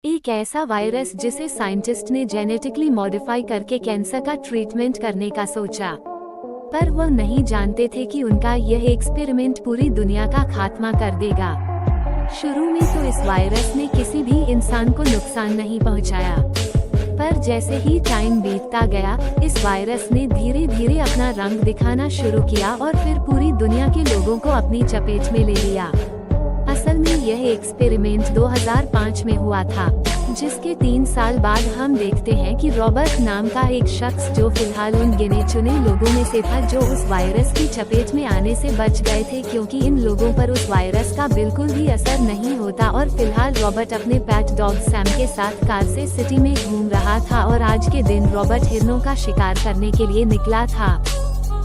एक ऐसा वायरस जिसे साइंटिस्ट ने जेनेटिकली मॉडिफाई करके कैंसर का ट्रीटमेंट करने का सोचा, पर वह नहीं जानते थे कि उनका यह एक्सपेरिमेंट पूरी दुनिया का खात्मा कर देगा। शुरू में तो इस वायरस ने किसी भी इंसान को नुकसान नहीं पहुंचाया, पर जैसे ही टाइम बीतता गया, इस वायरस ने धीरे धीरे अपना रंग दिखाना शुरू किया और फिर पूरी दुनिया के लोगों को अपनी चपेट में ले लिया। असल में यह एक्सपेरिमेंट 2005 में हुआ था, जिसके 3 साल बाद हम देखते हैं कि रॉबर्ट नाम का एक शख्स, जो फिलहाल उन गिने चुने लोगों में से था जो उस वायरस की चपेट में आने से बच गए थे, क्योंकि इन लोगों पर उस वायरस का बिल्कुल भी असर नहीं होता। और फिलहाल रॉबर्ट अपने पेट डॉग सैम के साथ कार से सिटी में घूम रहा था और आज के दिन रॉबर्ट हिरणों का शिकार करने के लिए निकला था।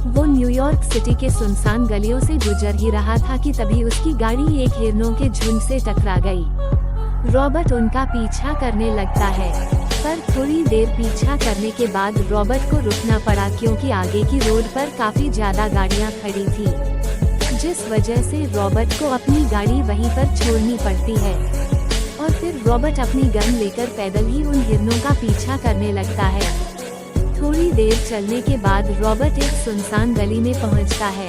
वो न्यूयॉर्क सिटी के सुनसान गलियों से गुजर ही रहा था कि तभी उसकी गाड़ी एक हिरणों के झुंड से टकरा गई। रॉबर्ट उनका पीछा करने लगता है, पर थोड़ी देर पीछा करने के बाद रॉबर्ट को रुकना पड़ा, क्योंकि आगे की रोड पर काफी ज्यादा गाड़ियां खड़ी थी, जिस वजह से रॉबर्ट को अपनी गाड़ी वहीं पर छोड़नी पड़ती है। और फिर रॉबर्ट अपनी गन लेकर पैदल ही उन हिरणों का पीछा करने लगता है। थोड़ी देर चलने के बाद रॉबर्ट एक सुनसान गली में पहुंचता है,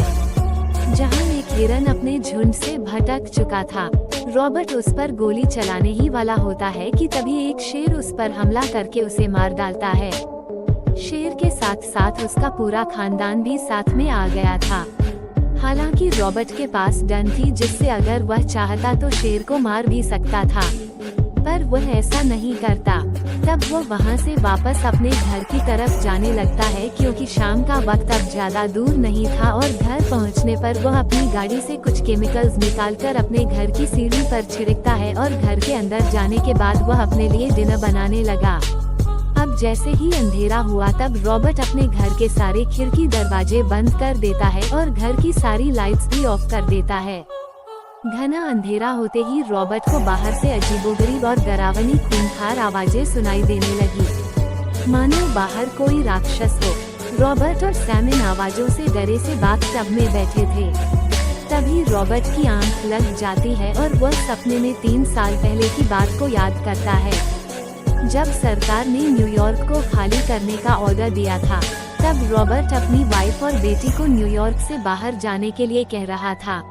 जहां एक हिरन अपने झुंड से भटक चुका था। रॉबर्ट उस पर गोली चलाने ही वाला होता है कि तभी एक शेर उस पर हमला करके उसे मार डालता है। शेर के साथ साथ उसका पूरा खानदान भी साथ में आ गया था। हालांकि रॉबर्ट के पास गन थी, जिससे अगर वह चाहता तो शेर को मार भी सकता था, पर वह ऐसा नहीं करता। तब वो वहाँ से वापस अपने घर की तरफ जाने लगता है, क्योंकि शाम का वक्त अब ज्यादा दूर नहीं था। और घर पहुँचने पर वह अपनी गाड़ी से कुछ केमिकल्स निकालकर अपने घर की सीढ़ी पर छिड़कता है और घर के अंदर जाने के बाद वह अपने लिए डिनर बनाने लगा। अब जैसे ही अंधेरा हुआ, तब रॉबर्ट अपने घर के सारे खिड़की दरवाजे बंद कर देता है और घर की सारी लाइट्स भी ऑफ कर देता है। घना अंधेरा होते ही रॉबर्ट को बाहर से अजीबोगरीब और डरावनी खूंखार आवाजें सुनाई देने लगी, मानो बाहर कोई राक्षस हो। रॉबर्ट और सैम इन आवाजों से डरे से बाथटब में बैठे थे। तभी रॉबर्ट की आंख लग जाती है और वह सपने में 3 साल पहले की बात को याद करता है, जब सरकार ने न्यूयॉर्क को खाली करने का ऑर्डर दिया था। तब रॉबर्ट अपनी वाइफ और बेटी को न्यूयॉर्क से बाहर जाने के लिए कह रहा था,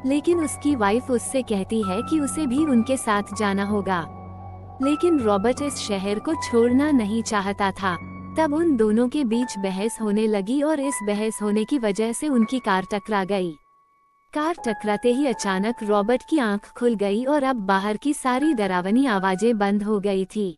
लेकिन उसकी वाइफ उससे कहती है कि उसे भी उनके साथ जाना होगा। लेकिन रॉबर्ट इस शहर को छोड़ना नहीं चाहता था। तब उन दोनों के बीच बहस होने लगी और इस बहस होने की वजह से उनकी कार टकरा गई। कार टकराते ही अचानक रॉबर्ट की आंख खुल गई और अब बाहर की सारी डरावनी आवाजें बंद हो गई थी।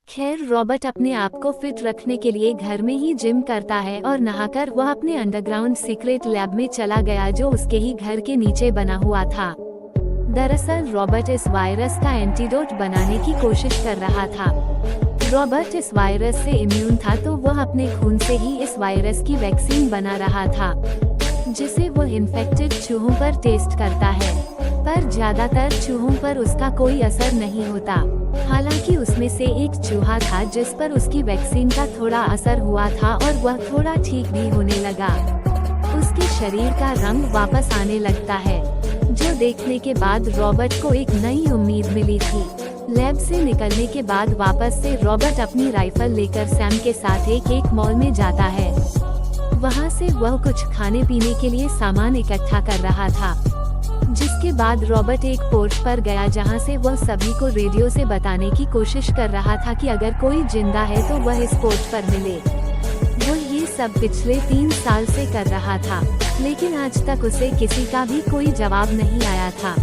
खैर, रॉबर्ट अपने आप को फिट रखने के लिए घर में ही जिम करता है और नहाकर वह अपने अंडरग्राउंड सीक्रेट लैब में चला गया, जो उसके ही घर के नीचे बना हुआ था। दरअसल रॉबर्ट इस वायरस का एंटीडोट बनाने की कोशिश कर रहा था। रॉबर्ट इस वायरस से इम्यून था, तो वह अपने खून से ही इस वायरस की वैक्सीन बना रहा था, जिसे वो इन्फेक्टेड चूहों पर टेस्ट करता है। पर ज्यादातर चूहों पर उसका कोई असर नहीं होता। हालांकि उसमें से एक चूहा था जिस पर उसकी वैक्सीन का थोड़ा असर हुआ था और वह थोड़ा ठीक भी होने लगा। उसके शरीर का रंग वापस आने लगता है, जो देखने के बाद रॉबर्ट को एक नई उम्मीद मिली थी। लैब से निकलने के बाद वापस से रॉबर्ट अपनी राइफल लेकर सैम के साथ एक मॉल में जाता है। वहाँ से वह कुछ खाने पीने के लिए सामान इकट्ठा कर रहा था, जिसके बाद रॉबर्ट एक पोर्च पर गया, जहां से वह सभी को रेडियो से बताने की कोशिश कर रहा था कि अगर कोई जिंदा है तो वह इस पोर्च पर मिले। वो ये सब पिछले 3 साल से कर रहा था, लेकिन आज तक उसे किसी का भी कोई जवाब नहीं आया था।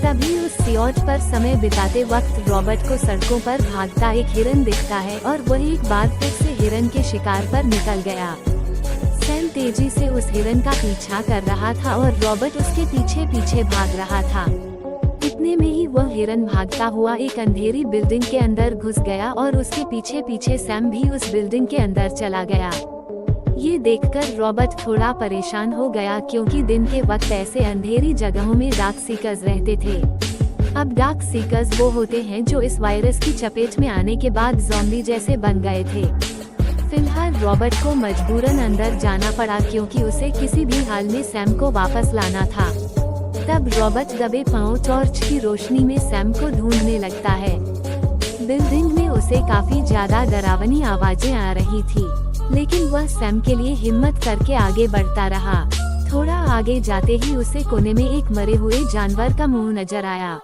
तभी उस सियोट पर समय बिताते वक्त रॉबर्ट को सड़कों पर भागता एक हिरन दिखता है और वह एक बार फिर से हिरन के शिकार पर निकल गया। सैम तेजी से उस हिरन का पीछा कर रहा था और रॉबर्ट उसके पीछे पीछे भाग रहा था। इतने में ही वह हिरन भागता हुआ एक अंधेरी बिल्डिंग के अंदर घुस गया और उसके पीछे पीछे सैम भी उस बिल्डिंग के अंदर चला गया। ये देखकर रॉबर्ट थोड़ा परेशान हो गया, क्योंकि दिन के वक्त ऐसे अंधेरी जगहों में डार्क सीकर्स रहते थे। अब डार्क सीकर्स वो होते हैं जो इस वायरस की चपेट में आने के बाद ज़ॉम्बी जैसे बन गए थे। फिलहाल रॉबर्ट को मजबूरन अंदर जाना पड़ा, क्योंकि उसे किसी भी हाल में सैम को वापस लाना था। तब रॉबर्ट दबे पांव टॉर्च की रोशनी में सैम को ढूंढने लगता है। बिल्डिंग में उसे काफी ज्यादा डरावनी आवाजें आ रही थी, लेकिन वह सैम के लिए हिम्मत करके आगे बढ़ता रहा। थोड़ा आगे जाते ही उसे कोने में एक मरे हुए जानवर का मुंह नजर आया।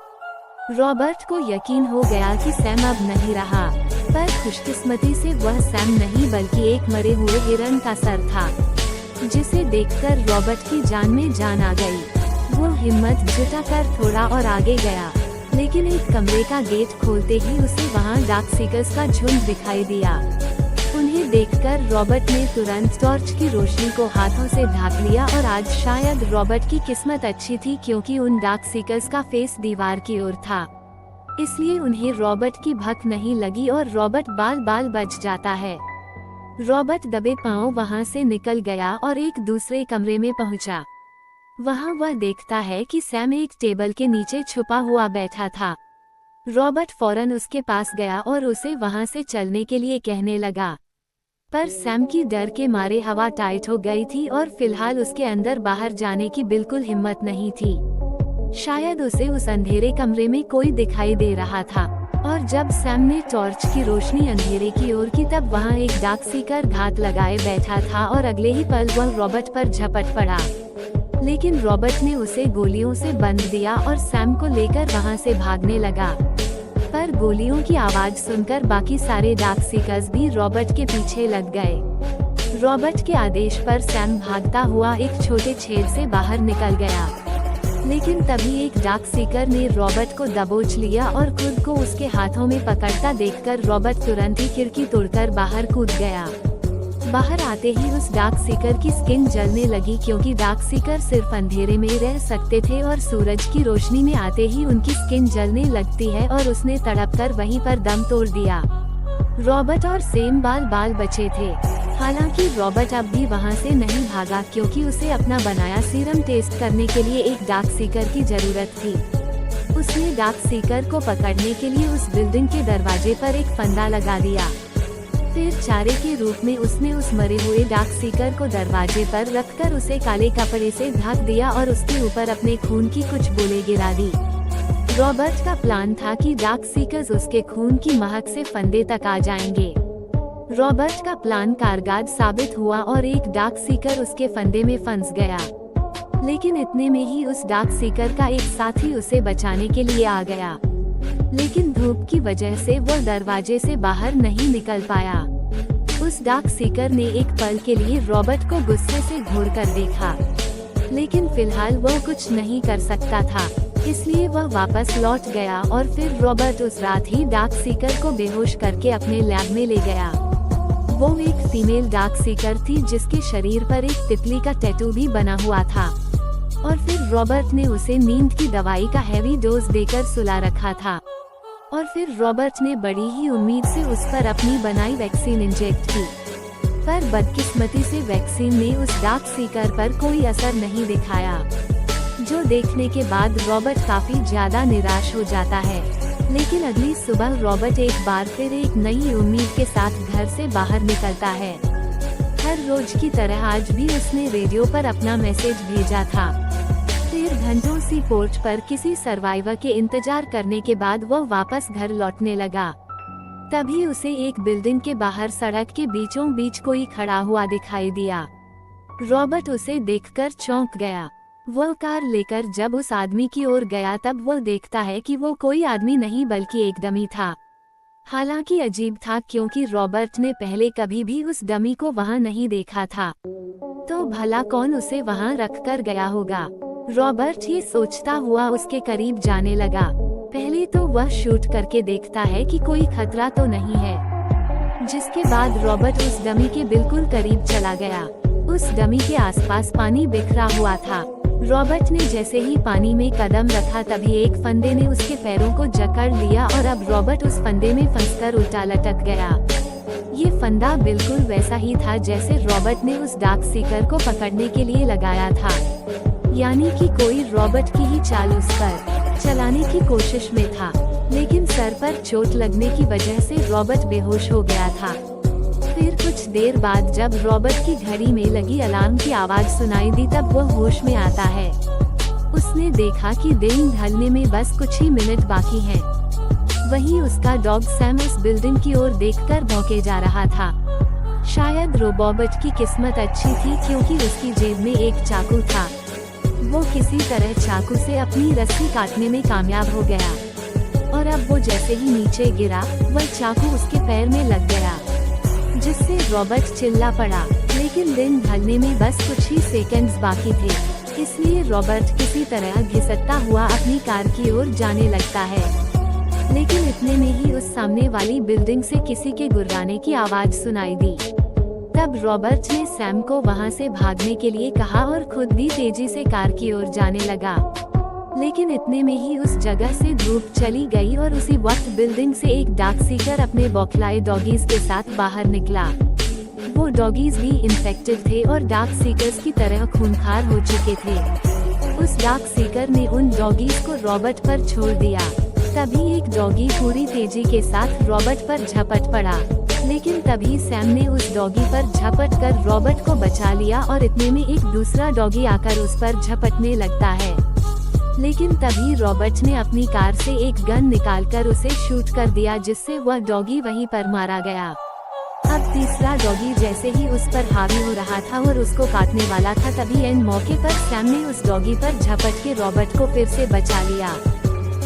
रॉबर्ट को यकीन हो गया कि सैम अब नहीं रहा, पर खुशकिस्मती से वह सैम नहीं बल्कि एक मरे हुए हिरण का सर था, जिसे देखकर रॉबर्ट की जान में जान आ गई। वो हिम्मत जुटाकर थोड़ा और आगे गया, लेकिन एक कमरे का गेट खोलते ही उसे वहां डार्क सीकर्स का झुंड दिखाई दिया। उन्हें देखकर रॉबर्ट ने तुरंत टॉर्च की रोशनी को हाथों से ढाक लिया और आज शायद रॉबर्ट की किस्मत अच्छी थी क्योंकि उन डार्क सीकर्स का फेस दीवार की ओर था, इसलिए उन्हें रॉबर्ट की भक नहीं लगी और रॉबर्ट बाल बाल बच जाता है। रॉबर्ट दबे पांव वहां से निकल गया और एक दूसरे कमरे में पहुंचा। वहां वह देखता है कि सैम एक टेबल के नीचे छुपा हुआ बैठा था। रॉबर्ट फौरन उसके पास गया और उसे वहां से चलने के लिए कहने लगा, पर सैम की डर के मारे हवा टाइट हो गई थी और फिलहाल उसके अंदर बाहर जाने की बिल्कुल हिम्मत नहीं थी। शायद उसे उस अंधेरे कमरे में कोई दिखाई दे रहा था, और जब सैम ने टॉर्च की रोशनी अंधेरे की ओर की तब वहां एक डार्क सीकर घात लगाए बैठा था और अगले ही पल वह रॉबर्ट पर झपट पड़ा। लेकिन रॉबर्ट ने उसे गोलियों से बंद दिया और सैम को लेकर वहां से भागने लगा, पर गोलियों की आवाज सुनकर बाकी सारे डार्क सीकर्स भी रॉबर्ट के पीछे लग गए। रॉबर्ट के आदेश पर सैम भागता हुआ एक छोटे छेद से बाहर निकल गया, लेकिन तभी एक डार्क सीकर ने रॉबर्ट को दबोच लिया और खुद को उसके हाथों में पकड़ता देखकर रॉबर्ट तुरंत ही खिड़की तोड़कर बाहर कूद गया। बाहर आते ही उस डार्क सीकर की स्किन जलने लगी क्योंकि डार्क सीकर सिर्फ अंधेरे में रह सकते थे और सूरज की रोशनी में आते ही उनकी स्किन जलने लगती है और उसने तड़पकर वहीं पर दम तोड़ दिया। रॉबर्ट और सैम बाल बाल बचे थे। हालांकि रॉबर्ट अब भी वहां से नहीं भागा क्योंकि उसे अपना बनाया सीरम टेस्ट करने के लिए एक डार्क सीकर की जरूरत थी। उसने डार्क सीकर को पकड़ने के लिए उस बिल्डिंग के दरवाजे पर एक फंदा लगा दिया। फिर चारे के रूप में उसने उस मरे हुए डार्क सीकर को दरवाजे पर रखकर उसे काले कपड़े से ढक दिया और उसके ऊपर अपने खून की कुछ बूंदें गिरा दी। रॉबर्ट का प्लान था कि डार्क सीकर्स उसके खून की महक से फंदे तक आ जाएंगे। रॉबर्ट का प्लान कारगर साबित हुआ और एक डार्क सीकर उसके फंदे में फंस गया, लेकिन इतने में ही उस डार्क सीकर का एक साथी उसे बचाने के लिए आ गया, लेकिन धूप की वजह से वह दरवाजे से बाहर नहीं निकल पाया। उस डार्क सीकर ने एक पल के लिए रॉबर्ट को गुस्से से घूरकर देखा, लेकिन फिलहाल वह कुछ नहीं कर सकता था, इसलिए वह वापस लौट गया और फिर रॉबर्ट उस रात ही डार्क सीकर को बेहोश करके अपने लैब में ले गया। वो एक फीमेल डार्क सीकर थी जिसके शरीर पर एक तितली का टैटू भी बना हुआ था, और फिर रॉबर्ट ने उसे नींद की दवाई का हैवी डोज देकर सुला रखा था, और फिर रॉबर्ट ने बड़ी ही उम्मीद से उस पर अपनी बनाई वैक्सीन इंजेक्ट की, पर बदकिस्मती से वैक्सीन ने उस डार्क सीकर पर कोई असर नहीं दिखाया, जो देखने के बाद रॉबर्ट काफी ज्यादा निराश हो जाता है। लेकिन अगली सुबह रॉबर्ट एक बार फिर एक नई उम्मीद के साथ घर से बाहर निकलता है। हर रोज की तरह आज भी उसने रेडियो पर अपना मैसेज भेजा था। फिर घंटों सी पोर्च पर किसी सर्वाइवर के इंतजार करने के बाद वह वापस घर लौटने लगा। तभी उसे एक बिल्डिंग के बाहर सड़क के बीचों बीच कोई खड़ा हुआ दिखाई दिया। रॉबर्ट उसे देखकर चौंक गया। वह कार लेकर जब उस आदमी की ओर गया तब वह देखता है कि वो कोई आदमी नहीं बल्कि एक डमी था। हालांकि अजीब था क्योंकि रॉबर्ट ने पहले कभी भी उस डमी को वहां नहीं देखा था, तो भला कौन उसे वहां रखकर गया होगा। रॉबर्ट ये सोचता हुआ उसके करीब जाने लगा। पहले तो वह शूट करके देखता है कि कोई खतरा तो नहीं है, जिसके बाद रॉबर्ट उस डमी के बिल्कुल करीब चला गया। उस डमी के आसपास पानी बिखरा हुआ था। रॉबर्ट ने जैसे ही पानी में कदम रखा तभी एक फंदे ने उसके पैरों को जकड़ लिया और अब रॉबर्ट उस फंदे में फंसकर उल्टा लटक गया। ये फंदा बिल्कुल वैसा ही था जैसे रॉबर्ट ने उस डार्क सीकर को पकड़ने के लिए लगाया था, यानी कि कोई रॉबर्ट की ही चाल उस पर चलाने की कोशिश में था, लेकिन सर पर चोट लगने की वजह से रॉबर्ट बेहोश हो गया था। फिर कुछ देर बाद जब रॉबर्ट की घड़ी में लगी अलार्म की आवाज सुनाई दी तब वह होश में आता है। उसने देखा कि दिन ढलने में बस कुछ ही मिनट बाकी हैं। वहीं उसका डॉग सैम उस बिल्डिंग की ओर देखकर भौंके जा रहा था। शायद रोबोट की किस्मत अच्छी थी क्योंकि उसकी जेब में एक चाकू था। वो किसी तरह चाकू से अपनी रस्सी काटने में कामयाब हो गया और अब वो जैसे ही नीचे गिरा वह चाकू उसके पैर में लग गया, जिससे रॉबर्ट चिल्ला पड़ा। लेकिन दिन ढलने में बस कुछ ही सेकंड्स बाकी थे, इसलिए रॉबर्ट किसी तरह घिसटता हुआ अपनी कार की ओर जाने लगता है। लेकिन इतने में ही उस सामने वाली बिल्डिंग से किसी के गुर्राने की आवाज सुनाई दी। तब रॉबर्ट ने सैम को वहां से भागने के लिए कहा और खुद भी तेजी से कार की ओर जाने लगा। लेकिन इतने में ही उस जगह से धूप चली गई और उसी वक्त बिल्डिंग से एक डार्क सीकर अपने बौखलाए डॉगीज के साथ बाहर निकला। वो डॉगीज भी इन्फेक्टेड थे और डार्क सीकर्स की तरह खूंखार हो चुके थे। उस डार्क सीकर ने उन डॉगीज को रॉबर्ट पर छोड़ दिया। तभी एक डॉगी पूरी तेजी के साथ रॉबर्ट पर झपट पड़ा, लेकिन तभी सैम ने उस डॉगी पर झपट कर रॉबर्ट को बचा लिया और इतने में एक दूसरा डॉगी आकर उस पर झपटने लगता है। लेकिन तभी रॉबर्ट ने अपनी कार से एक गन निकालकर उसे शूट कर दिया, जिससे वह डॉगी वहीं पर मारा गया। अब तीसरा डॉगी जैसे ही उस पर हावी हो रहा था और उसको काटने वाला था, तभी एंड मौके पर सैम ने उस डॉगी पर झपट के रॉबर्ट को फिर से बचा लिया।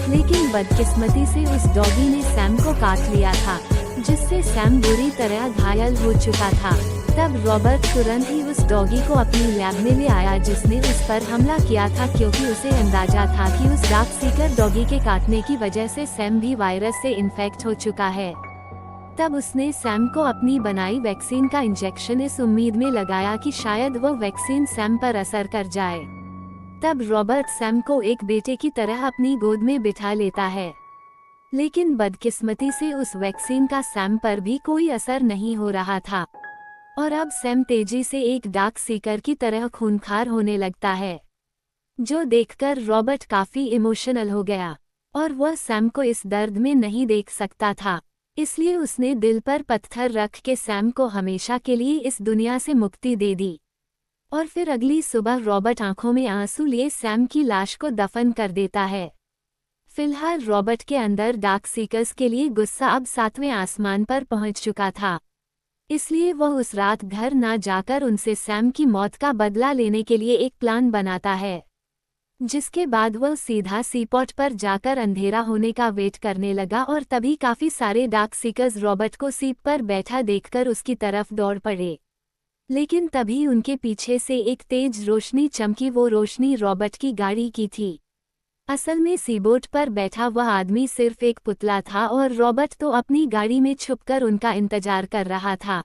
लेकिन बदकिस्मती से उस डॉगी ने सैम को काट लिया था, जिससे सैम बुरी तरह घायल हो चुका था। तब रॉबर्ट तुरंत ही उस डॉगी को अपनी लैब में ले आया जिसने उस पर हमला किया था, क्योंकि उसे अंदाजा था कि उस डार्क सीकर डॉगी के काटने की वजह से सैम भी वायरस से इन्फेक्ट हो चुका है। तब उसने सैम को अपनी बनाई वैक्सीन का इंजेक्शन इस उम्मीद में लगाया कि शायद वो वैक्सीन सैम पर असर कर जाए। तब रॉबर्ट सैम को एक बेटे की तरह अपनी गोद में बिठा लेता है। लेकिन बदकिस्मती से उस वैक्सीन का सैम पर भी कोई असर नहीं हो रहा था और अब सैम तेजी से एक डार्क सीकर की तरह खूंखार होने लगता है, जो देखकर रॉबर्ट काफी इमोशनल हो गया और वह सैम को इस दर्द में नहीं देख सकता था। इसलिए उसने दिल पर पत्थर रख के सैम को हमेशा के लिए इस दुनिया से मुक्ति दे दी। और फिर अगली सुबह रॉबर्ट आंखों में आंसू लिए सैम की लाश को दफन कर देता है। फिलहाल रॉबर्ट के अंदर डार्क सीकर्स के लिए गुस्सा अब 7वें आसमान पर पहुंच चुका था, इसलिए वह उस रात घर ना जाकर उनसे सैम की मौत का बदला लेने के लिए एक प्लान बनाता है, जिसके बाद वह सीधा सीपॉट पर जाकर अंधेरा होने का वेट करने लगा और तभी काफी सारे डार्क सीकर्स रॉबर्ट को सीप पर बैठा देखकर उसकी तरफ दौड़ पड़े। लेकिन तभी उनके पीछे से एक तेज रोशनी चमकी। वो रोशनी रॉबर्ट की गाड़ी की थी। असल में सीबोट पर बैठा वह आदमी सिर्फ एक पुतला था और रॉबर्ट तो अपनी गाड़ी में छुपकर उनका इंतजार कर रहा था।